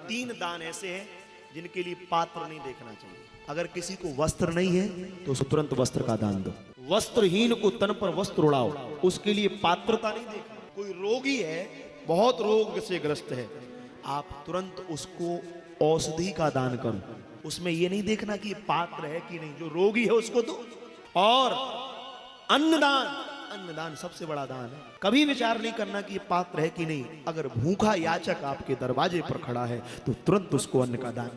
3 दान ऐसे हैं जिनके लिए पात्र नहीं देखना चाहिए। अगर किसी को वस्त्र नहीं है तो उसे तुरंत वस्त्र का दान दो। वस्त्रहीन को तन पर वस्त्र उड़ाओ, उसके लिए पात्रता नहीं देखना। कोई रोगी है, बहुत रोग से ग्रस्त है, आप तुरंत उसको औषधि का दान करो। उसमें यह नहीं देखना कि पात्र है कि नहीं, जो रोगी है उसको दो। और अन्नदान, अन्नदान सबसे बड़ा दान है। कभी विचार नहीं करना कि ये पात्र है कि नहीं। अगर भूखा याचक आपके दरवाजे पर खड़ा है तो तुरंत उसको अन्न का दान